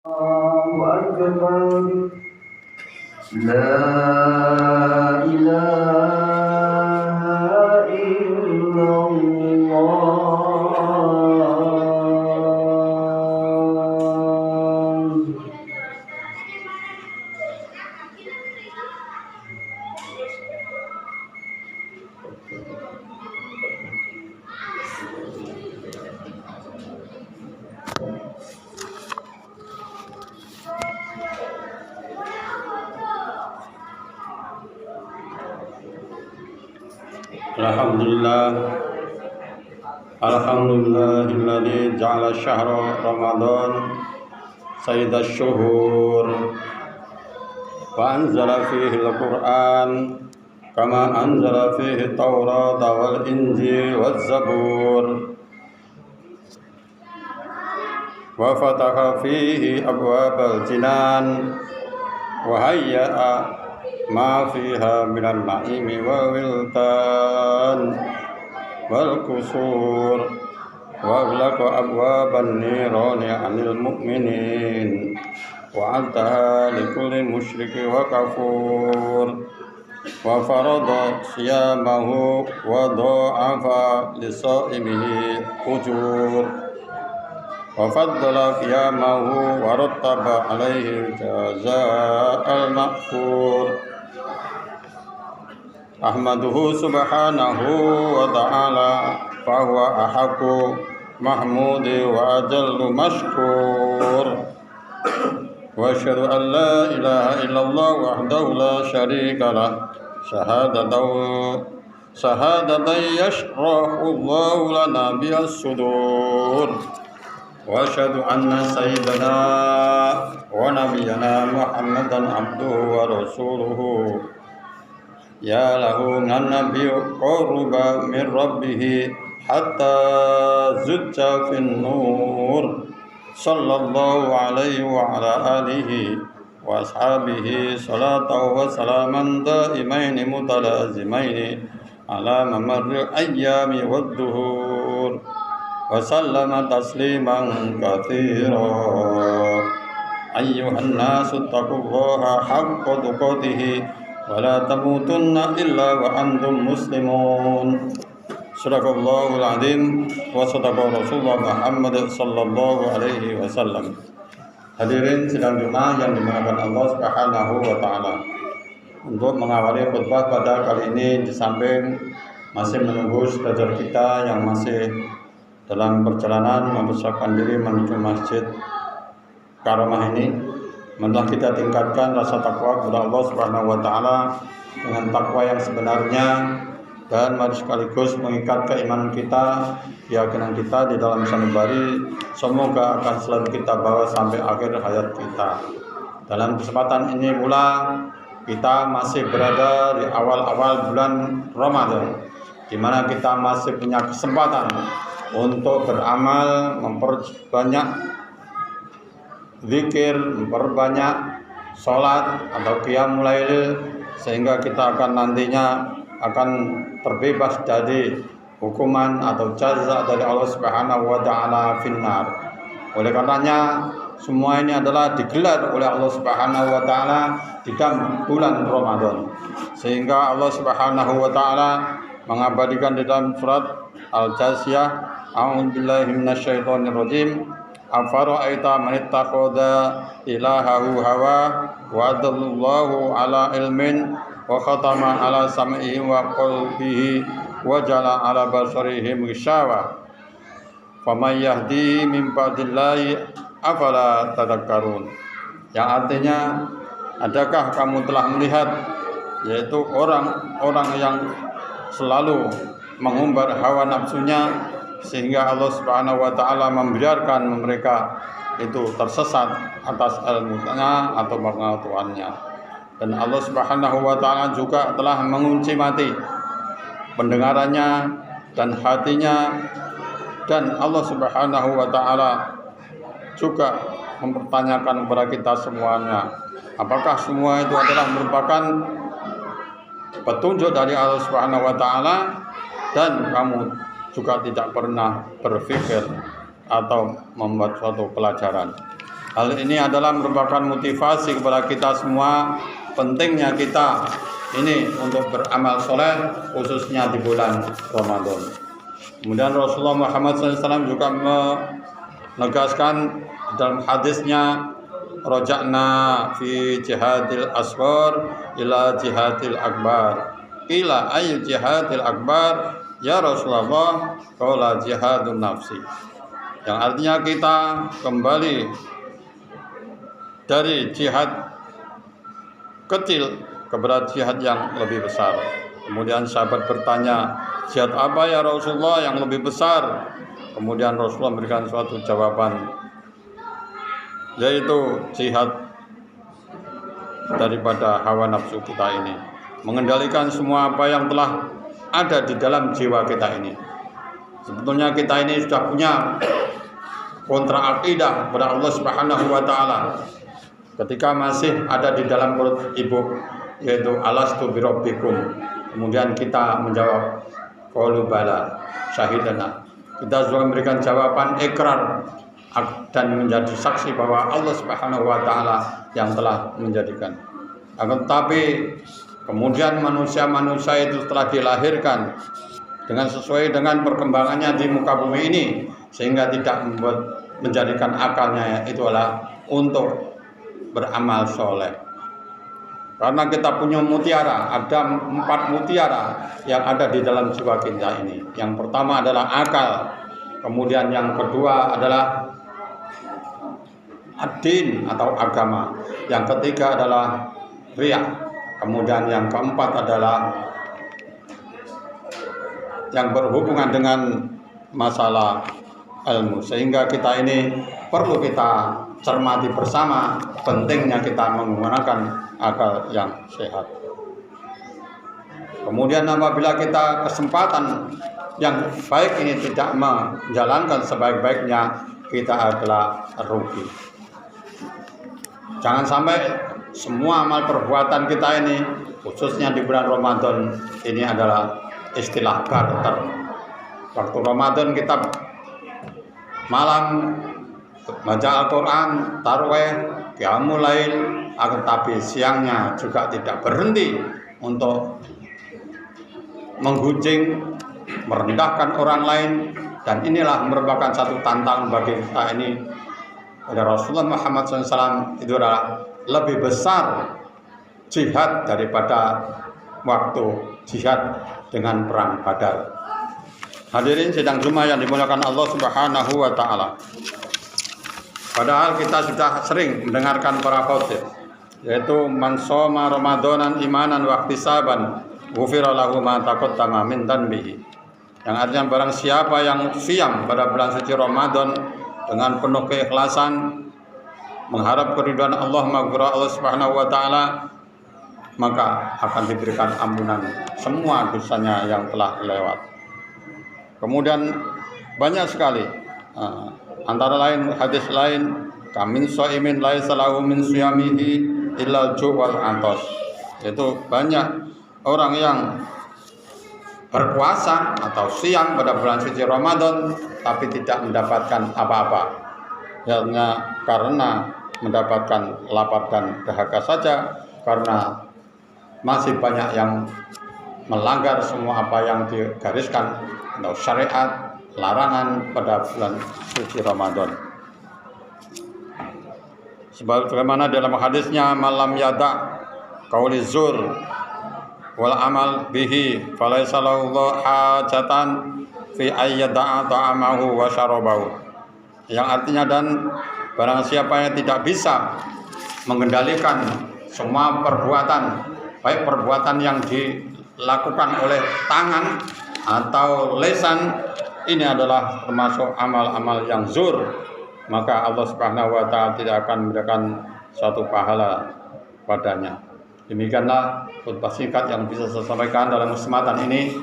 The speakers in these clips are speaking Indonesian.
الله أكبر. لا إله إلا الله. Alhamdulillahilladzi ja'ala syahra Ramadan sayyidash syuhur wa anzala fihi al-Qur'an kama anzala fihi Taurat wal Injil waz Zabur wa fataha fihi abwabal jinan wa hayya'a ma fiha minal na'imi wa wildan wal kusur wa aghlaqa abwaban nirani 'anil mu'minin wa antaha likulli musyriki wa kafur wa farada siyamahu wa dha'afa lisaimihi ujur wa faddala qiyamahu wa rattaba 'alaihi jazaa'al ma'fur. Ahmaduhu subhanahu wa ta'ala fa huwa ahaqqu mahmudi wa ajallu mashkur wa asyhadu an la ilaha illallah wahdahu la syarika lah syahadatan yashrahu Allahu lana bihas sudur wa asyhadu anna sayyidana wa nabiyyana Muhammadan abduhu wa rasuluhu ya lahu nan nabiyyu qurba min rabbih hatta zujja fin nur sallallahu alaihi wa ala alihi wa ashabihi salatan wa salaman daimain mutalazimain ala mamarri ayyami wad duhur wa sallama tasliman katsira ayyuhan nasu taqullaha haqqa tuqatih wala tamutunna illa wa antum muslimun. Sadaqallahul azim wa sadaqa Rasulullah Muhammad sallallahu alaihi wasallam. Hadirin sidang Jumat yang dimuliakan Allah Subhanahu wa taala. Untuk mengawali khutbah pada kali ini di samping masih menunggu saudara kita yang masih dalam perjalanan mempersiapkan diri menuju Masjid Karamah ini, marilah kita tingkatkan rasa takwa kepada Allah Subhanahu wa taala dengan takwa yang sebenarnya, dan mari sekaligus mengikat keimanan kita, keyakinan kita di dalam sanubari, semoga akan selalu kita bawa sampai akhir hayat kita. Dalam kesempatan ini pula kita masih berada di awal-awal bulan Ramadan, di mana kita masih punya kesempatan untuk beramal, memperbanyak zikir, memperbanyak sholat atau qiyamul lail, sehingga kita akan nantinya akan terbebas dari hukuman atau jaza dari Allah Subhanahu wa taala finnar. Oleh karenanya semua ini adalah digelar oleh Allah Subhanahu wa taala di dalam bulan Ramadan, sehingga Allah Subhanahu wa taala mengabadikan di dalam surat Al-Jasiyah, a'udzubillahi minasyaitonir rajim, afara'aita man ittakhadha ilahahu hawa wa adallallahu ala ilmin wa khatama ala sam'ihi wa qalbihi wa jala ala basarihi ghishawa faman yahdi min ba'dillahi afala tadhakkarun. Yang artinya, adakah kamu telah melihat, yaitu orang-orang yang selalu mengumbar hawa nafsunya, sehingga Allah Subhanahu wa taala membiarkan mereka itu tersesat atas ilmunya atau pengetahuannya. Dan Allah Subhanahu wa taala juga telah mengunci mati pendengarannya dan hatinya, dan Allah Subhanahu wa taala juga mempertanyakan kepada kita semuanya, apakah semua itu adalah merupakan petunjuk dari Allah Subhanahu wa taala, dan kamu juga tidak pernah berpikir atau membuat suatu pelajaran. Hal ini adalah merupakan motivasi kepada kita semua, pentingnya kita ini untuk beramal soleh khususnya di bulan Ramadan. Kemudian Rasulullah Muhammad SAW juga menegaskan dalam hadisnya, roja'na fi jihadil asghar ila jihadil akbar. Qila ayu jihadil akbar ya Rasulullah? Qala jihadun nafsi. Yang artinya kita kembali dari jihad kecil kepada jihad yang lebih besar. Kemudian sahabat bertanya, jihad apa ya Rasulullah yang lebih besar? Kemudian Rasulullah memberikan suatu jawaban, yaitu jihad daripada hawa nafsu kita ini, mengendalikan semua apa yang telah ada di dalam jiwa kita ini. Sebetulnya kita ini sudah punya kontra akidah kepada Allah Subhanahu wa taala ketika masih ada di dalam perut ibu, yaitu alastu birabbikum. Kemudian kita menjawab qalu bala syahidana. Kita sudah memberikan jawaban ikrar dan menjadi saksi bahwa Allah Subhanahu wa taala yang telah menjadikan. Akan tetapi kemudian manusia-manusia itu telah dilahirkan dengan sesuai dengan perkembangannya di muka bumi ini, sehingga tidak menjadikan akalnya itu adalah untuk beramal soleh. Karena kita punya mutiara, ada 4 mutiara yang ada di dalam jiwa kita ini. Yang pertama adalah akal, kemudian yang kedua adalah ad-din atau agama, yang ketiga adalah riya, kemudian yang keempat adalah yang berhubungan dengan masalah ilmu. Sehingga kita ini perlu kita cermati bersama pentingnya kita menggunakan akal yang sehat. Kemudian apabila kita kesempatan yang baik ini tidak menjalankan sebaik-baiknya, kita adalah rugi. Jangan sampai semua amal perbuatan kita ini, khususnya di bulan Ramadan ini, adalah istilah barter. Waktu Ramadan kita malam baca Al-Quran, tarawih, qiyamul lail, akan tapi siangnya juga tidak berhenti untuk menggunjing, merendahkan orang lain. Dan inilah merupakan satu tantangan bagi kita ini. Pada Rasulullah Muhammad SAW itu adalah lebih besar jihad daripada waktu jihad dengan perang Badar. Hadirin sidang Jumat yang dimuliakan Allah Subhanahu wa taala. Padahal kita sudah sering mendengarkan para khatib, yaitu man shoma ramadanan imanan wa ihtisaban ghufira lahu ma taqaddama min dhanbihi. Yang artinya barang siapa yang siam pada bulan suci Ramadan dengan penuh keikhlasan, mengharap keridhaan Allah, maghfirah Allah Subhanahu wa taala, maka akan diberikan ampunan semua dosanya yang telah lewat. Kemudian banyak sekali, antara lain hadis lain, kamin shaimin laisa lahu min siyamihi illa al-ju' wal antos. Itu banyak orang yang berpuasa atau siam pada bulan suci Ramadan tapi tidak mendapatkan apa-apa, karena mendapatkan lapar dan dahaga saja, karena masih banyak yang melanggar semua apa yang digariskan atau syariat larangan pada bulan suci Ramadan. Sebagaimana dalam hadisnya, malam yada qauli zur wal amal bihi falaisa lahu hajatan fi ayyada'a ta'amahu wa syarabahu. Yang artinya, dan barang siapa yang tidak bisa mengendalikan semua perbuatan, baik perbuatan yang dilakukan oleh tangan atau lisan, ini adalah termasuk amal-amal yang zur, maka Allah Subhanahu wa taala tidak akan memberikan suatu pahala padanya. Demikianlah khutbah singkat yang bisa saya sampaikan dalam kesempatan ini.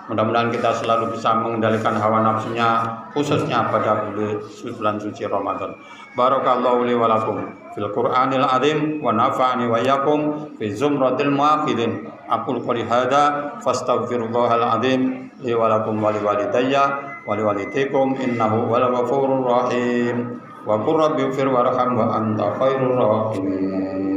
Mudah-mudahan kita selalu bisa mengendalikan hawa nafsunya, khususnya pada bulan suci Ramadan. Barakallahu li wa lakum fil Qur'anil azim wa nafa'ani wa iyyakum fi zumratil muwahhidin. Aqul qouli hadza fastaghfirullahal azim li wa lakum wa li walidayya wa li walidaykum innahu wal ghafurur rahim. Wa qur rabbi ighfir warham wa anta khairur rahimin.